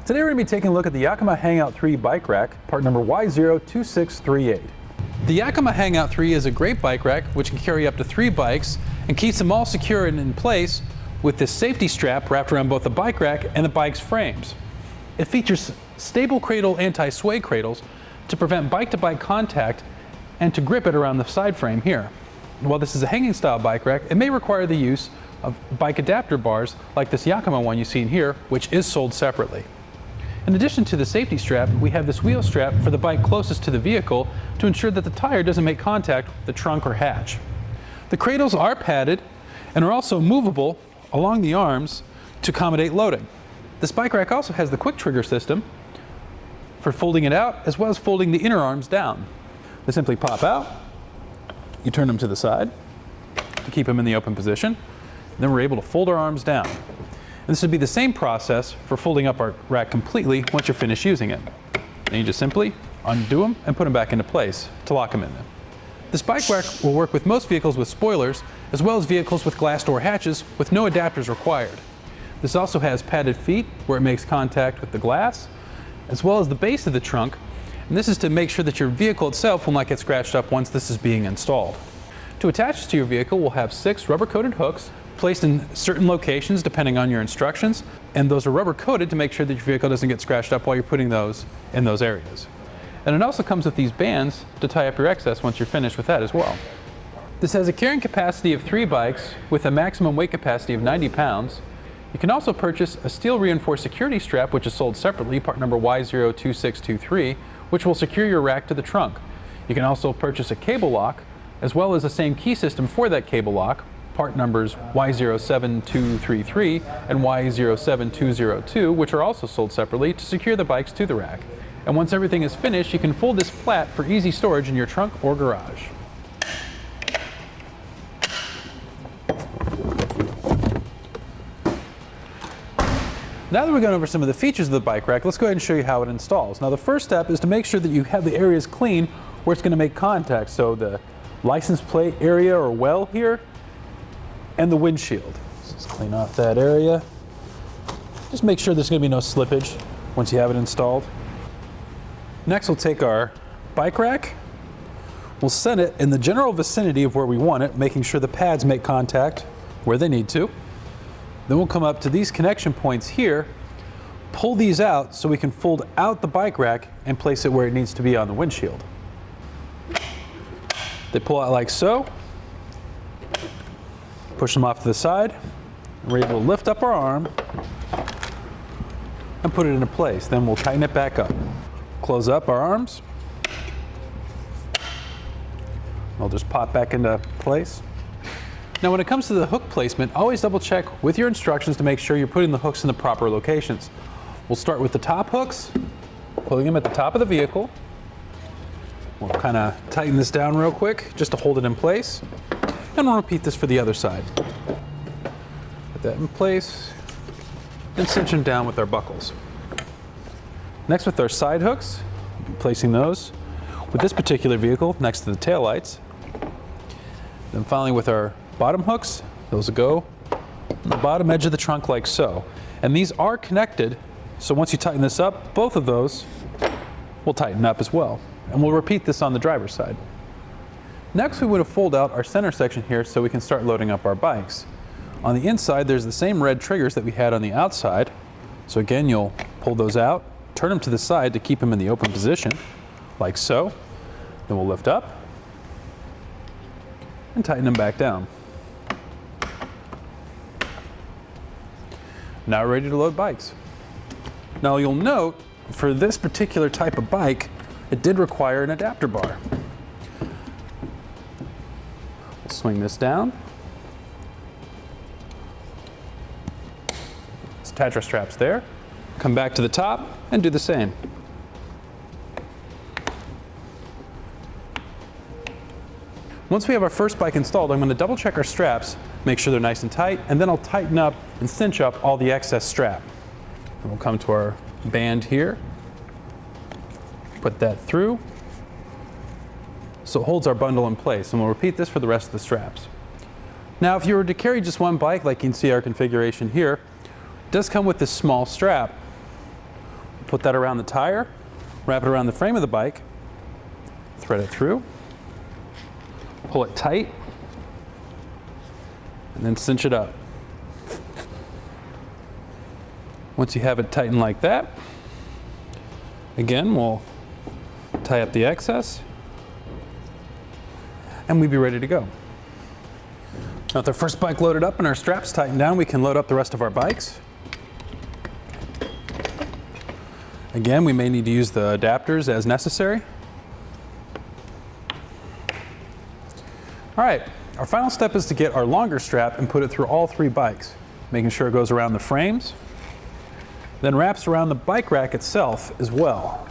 Today we're going to be taking a look at the Yakima HangOut 3 bike rack, part number Y02638. The Yakima HangOut 3 is a great bike rack which can carry up to 3 bikes and keeps them all secure and in place with this safety strap wrapped around both the bike rack and the bike's frames. It features stable cradle anti-sway cradles to prevent bike-to-bike contact and to grip it around the side frame here. While this is a hanging style bike rack, it may require the use of bike adapter bars like this Yakima one you see in here, which is sold separately. In addition to the safety strap, we have this wheel strap for the bike closest to the vehicle to ensure that the tire doesn't make contact with the trunk or hatch. The cradles are padded and are also movable along the arms to accommodate loading. This bike rack also has the quick trigger system for folding it out as well as folding the inner arms down. They simply pop out, you turn them to the side to keep them in the open position, and then we're able to fold our arms down. And this would be the same process for folding up our rack completely once you're finished using it. And you just simply undo them and put them back into place to lock them in them. This bike rack will work with most vehicles with spoilers, as well as vehicles with glass door hatches with no adapters required. This also has padded feet where it makes contact with the glass, as well as the base of the trunk. And this is to make sure that your vehicle itself will not get scratched up once this is being installed. To attach this to your vehicle, we'll have 6 rubber-coated hooks placed in certain locations depending on your instructions, and those are rubber coated to make sure that your vehicle doesn't get scratched up while you're putting those in those areas. And it also comes with these bands to tie up your excess once you're finished with that as well. This has a carrying capacity of 3 bikes with a maximum weight capacity of 90 pounds. You can also purchase a steel reinforced security strap which is sold separately, part number Y02623, which will secure your rack to the trunk. You can also purchase a cable lock as well as the same key system for that cable lock, part numbers Y07233 and Y07202, which are also sold separately to secure the bikes to the rack. And once everything is finished, you can fold this flat for easy storage in your trunk or garage. Now that we've gone over some of the features of the bike rack, let's go ahead and show you how it installs. Now the first step is to make sure that you have the areas clean where it's going to make contact. So the license plate area or well here, and the windshield. So let's clean off that area. Just make sure there's going to be no slippage once you have it installed. Next we'll take our bike rack, we'll set it in the general vicinity of where we want it, making sure the pads make contact where they need to. Then we'll come up to these connection points here, pull these out so we can fold out the bike rack and place it where it needs to be on the windshield. They pull out like so. Push them off to the side, and we're able to lift up our arm and put it into place. Then we'll tighten it back up. Close up our arms. They'll just pop back into place. Now when it comes to the hook placement, always double check with your instructions to make sure you're putting the hooks in the proper locations. We'll start with the top hooks, pulling them at the top of the vehicle. We'll kind of tighten this down real quick just to hold it in place. And we'll repeat this for the other side. Put that in place and cinch them down with our buckles. Next with our side hooks, we'll be placing those with this particular vehicle next to the tail lights. Then finally with our bottom hooks, those will go on the bottom edge of the trunk like so. And these are connected, so once you tighten this up, both of those will tighten up as well. And we'll repeat this on the driver's side. Next, we want to fold out our center section here so we can start loading up our bikes. On the inside, there's the same red triggers that we had on the outside. So again, you'll pull those out, turn them to the side to keep them in the open position, like so. Then we'll lift up and tighten them back down. Now we're ready to load bikes. Now you'll note, for this particular type of bike, it did require an adapter bar. Swing this down. Let's attach our straps there. Come back to the top and do the same. Once we have our first bike installed, I'm going to double check our straps, make sure they're nice and tight, and then I'll tighten up and cinch up all the excess strap. And we'll come to our band here, put that through, so it holds our bundle in place, and we'll repeat this for the rest of the straps. Now if you were to carry just one bike, like you can see our configuration here, it does come with this small strap, Put that around the tire, wrap it around the frame of the bike, thread it through, pull it tight, and then cinch it up. Once you have it tightened like that, again, we'll tie up the excess, and we'll be ready to go. Now with our first bike loaded up and our straps tightened down, we can load up the rest of our bikes. Again, we may need to use the adapters as necessary. All right, our final step is to get our longer strap and put it through all three bikes, making sure it goes around the frames, then wraps around the bike rack itself as well.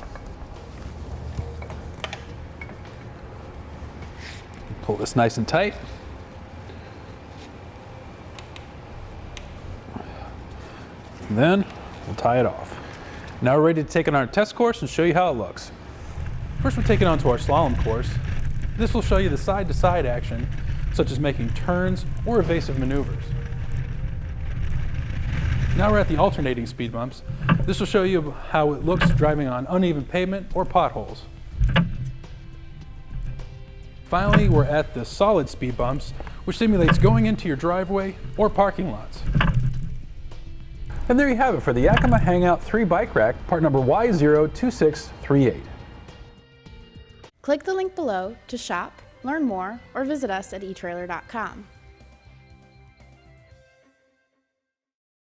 Pull this nice and tight. And then we'll tie it off. Now we're ready to take it on our test course and show you how it looks. First, we'll take it onto our slalom course. This will show you the side-to-side action, such as making turns or evasive maneuvers. Now we're at the alternating speed bumps. This will show you how it looks driving on uneven pavement or potholes. Finally, we're at the solid speed bumps, which simulates going into your driveway or parking lots. And there you have it for the Yakima HangOut 3 bike rack, part number Y02638. Click the link below to shop, learn more, or visit us at etrailer.com.